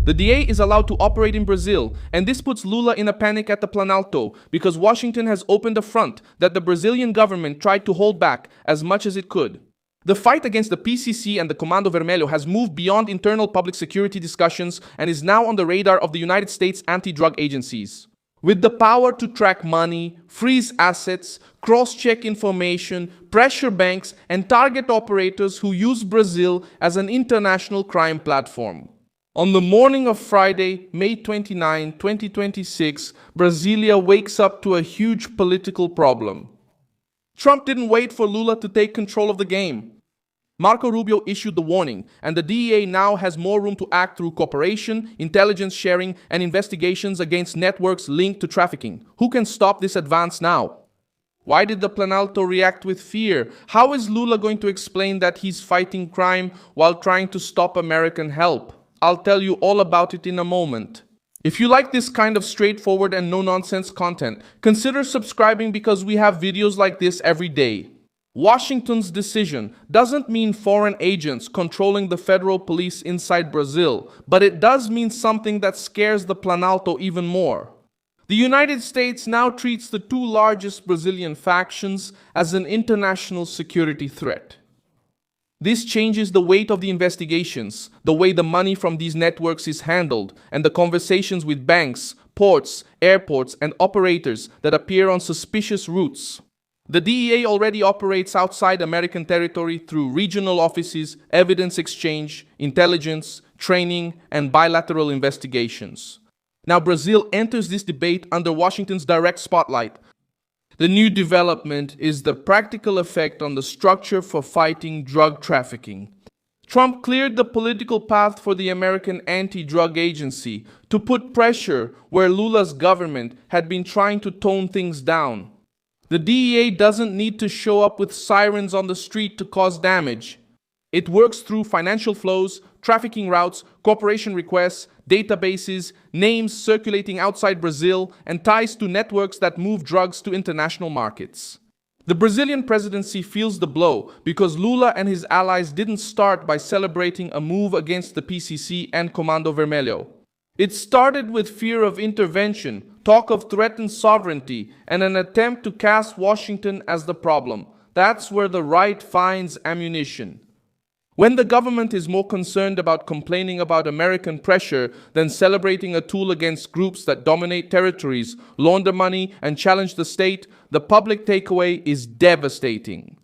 The DEA is allowed to operate in Brazil, and this puts Lula in a panic at the Planalto because Washington has opened a front that the Brazilian government tried to hold back as much as it could. The fight against the PCC and the Comando Vermelho has moved beyond internal public security discussions and is now on the radar of the United States anti-drug agencies. With the power to track money, freeze assets, cross-check information, pressure banks, and target operators who use Brazil as an international crime platform. On the morning of Friday, May 29, 2026, Brasilia wakes up to a huge political problem. Trump didn't wait for Lula to take control of the game. Marco Rubio issued the warning, and the DEA now has more room to act through cooperation, intelligence sharing, and investigations against networks linked to trafficking. Who can stop this advance now? Why did the Planalto react with fear? How is Lula going to explain that he's fighting crime while trying to stop American help? I'll tell you all about it in a moment. If you like this kind of straightforward and no-nonsense content, consider subscribing because we have videos like this every day. Washington's decision doesn't mean foreign agents controlling the federal police inside Brazil, but it does mean something that scares the Planalto even more. The United States now treats the two largest Brazilian factions as an international security threat. This changes the weight of the investigations, the way the money from these networks is handled, and the conversations with banks, ports, airports, and operators that appear on suspicious routes. The DEA already operates outside American territory through regional offices, evidence exchange, intelligence, training, and bilateral investigations. Now Brazil enters this debate under Washington's direct spotlight. The new development is the practical effect on the structure for fighting drug trafficking. Trump cleared the political path for the American anti-drug agency to put pressure where Lula's government had been trying to tone things down. The DEA doesn't need to show up with sirens on the street to cause damage. It works through financial flows, trafficking routes, cooperation requests, databases, names circulating outside Brazil, and ties to networks that move drugs to international markets. The Brazilian presidency feels the blow because Lula and his allies didn't start by celebrating a move against the PCC and Comando Vermelho. It started with fear of intervention, talk of threatened sovereignty, and an attempt to cast Washington as the problem. That's where the right finds ammunition. When the government is more concerned about complaining about American pressure than celebrating a tool against groups that dominate territories, launder money, and challenge the state, the public takeaway is devastating.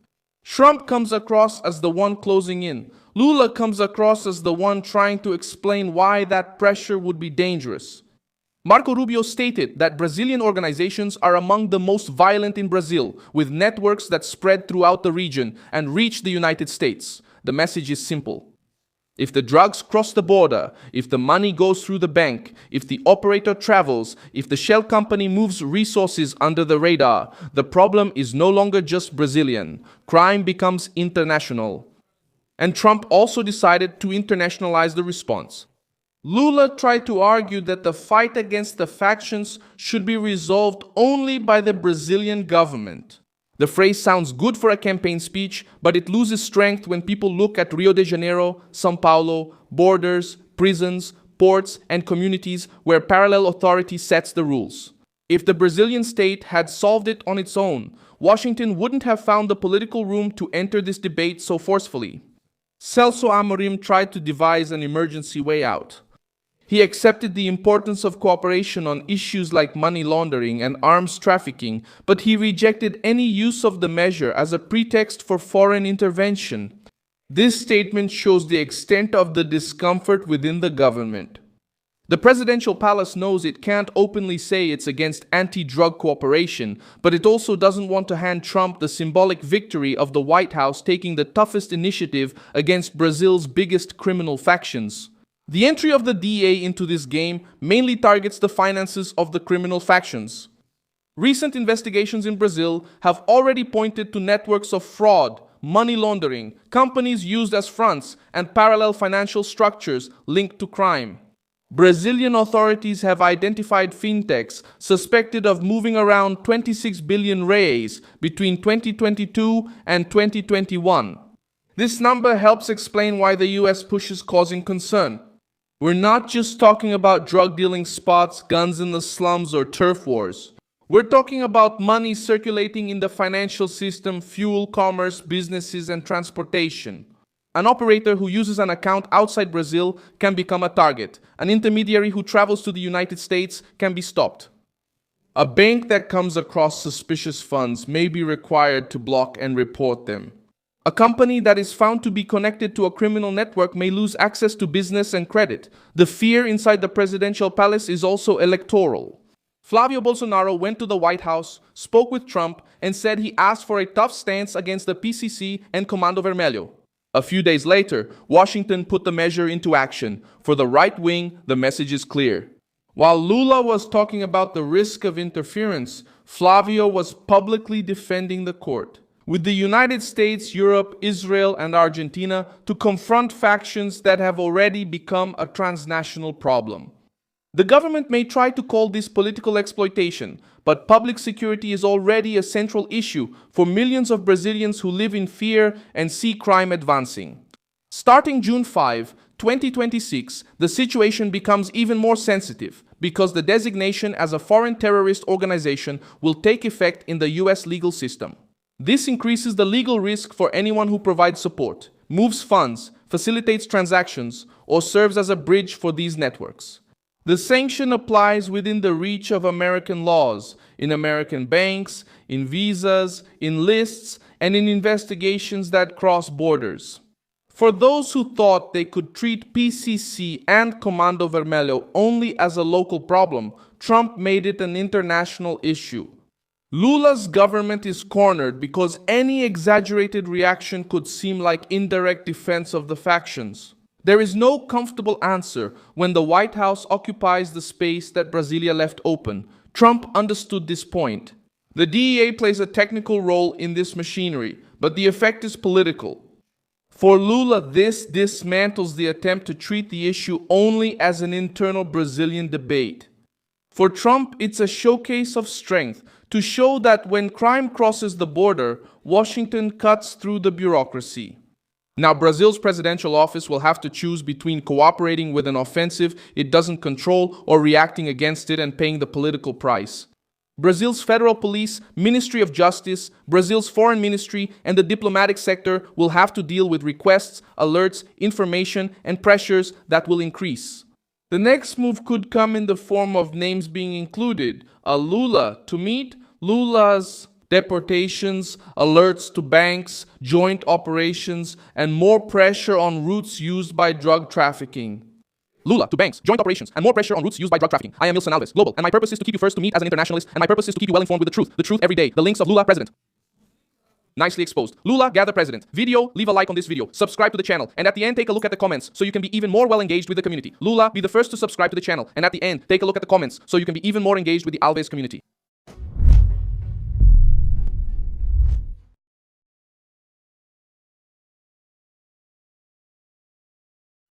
Trump comes across as the one closing in. Lula comes across as the one trying to explain why that pressure would be dangerous. Marco Rubio stated that Brazilian organizations are among the most violent in Brazil, with networks that spread throughout the region and reach the United States. The message is simple. If the drugs cross the border, if the money goes through the bank, if the operator travels, if the shell company moves resources under the radar, the problem is no longer just Brazilian. Crime becomes international. And Trump also decided to internationalize the response. Lula tried to argue that the fight against the factions should be resolved only by the Brazilian government. The phrase sounds good for a campaign speech, but it loses strength when people look at Rio de Janeiro, São Paulo, borders, prisons, ports, and communities where parallel authority sets the rules. If the Brazilian state had solved it on its own, Washington wouldn't have found the political room to enter this debate so forcefully. Celso Amorim tried to devise an emergency way out. He accepted the importance of cooperation on issues like money laundering and arms trafficking, but he rejected any use of the measure as a pretext for foreign intervention. This statement shows the extent of the discomfort within the government. The presidential palace knows it can't openly say it's against anti-drug cooperation, but it also doesn't want to hand Trump the symbolic victory of the White House taking the toughest initiative against Brazil's biggest criminal factions. The entry of the DEA into this game mainly targets the finances of the criminal factions. Recent investigations in Brazil have already pointed to networks of fraud, money laundering, companies used as fronts, and parallel financial structures linked to crime. Brazilian authorities have identified fintechs suspected of moving around 26 billion reais between 2022 and 2021. This number helps explain why the U.S. push is causing concern. We're not just talking about drug dealing spots, guns in the slums, or turf wars. We're talking about money circulating in the financial system, fuel, commerce, businesses, and transportation. An operator who uses an account outside Brazil can become a target. An intermediary who travels to the United States can be stopped. A bank that comes across suspicious funds may be required to block and report them. A company that is found to be connected to a criminal network may lose access to business and credit. The fear inside the presidential palace is also electoral. Flavio Bolsonaro went to the White House, spoke with Trump, and said he asked for a tough stance against the PCC and Comando Vermelho. A few days later, Washington put the measure into action. For the right wing, the message is clear. While Lula was talking about the risk of interference, Flavio was publicly defending the court. With the United States, Europe, Israel, and Argentina to confront factions that have already become a transnational problem. The government may try to call this political exploitation, but public security is already a central issue for millions of Brazilians who live in fear and see crime advancing. Starting June 5, 2026, the situation becomes even more sensitive because the designation as a foreign terrorist organization will take effect in the U.S. legal system. This increases the legal risk for anyone who provides support, moves funds, facilitates transactions, or serves as a bridge for these networks. The sanction applies within the reach of American laws, in American banks, in visas, in lists, and in investigations that cross borders. For those who thought they could treat PCC and Comando Vermelho only as a local problem, Trump made it an international issue. Lula's government is cornered because any exaggerated reaction could seem like indirect defense of the factions. There is no comfortable answer when the White House occupies the space that Brasilia left open. Trump understood this point. The DEA plays a technical role in this machinery, but the effect is political. For Lula, this dismantles the attempt to treat the issue only as an internal Brazilian debate. For Trump, it's a showcase of strength to show that when crime crosses the border, Washington cuts through the bureaucracy. Now, Brazil's presidential office will have to choose between cooperating with an offensive it doesn't control or reacting against it and paying the political price. Brazil's federal police, Ministry of Justice, Brazil's foreign ministry, and the diplomatic sector will have to deal with requests, alerts, information, and pressures that will increase. The next move could come in the form of names being included. A Lula to meet, Lula's deportations, alerts to banks, joint operations, and more pressure on routes used by drug trafficking. Lula to banks, joint operations, and more pressure on routes used by drug trafficking. I am Wilson Alves, Global, and my purpose is to keep you first to meet as an internationalist, and my purpose is to keep you well informed with the truth every day. The links of Lula, President. Nicely exposed. Lula, gather president. Video, leave a like on this video. Subscribe to the channel. And at the end, take a look at the comments so you can be even more well engaged with the community. Lula, be the first to subscribe to the channel. And at the end, take a look at the comments so you can be even more engaged with the Alves community.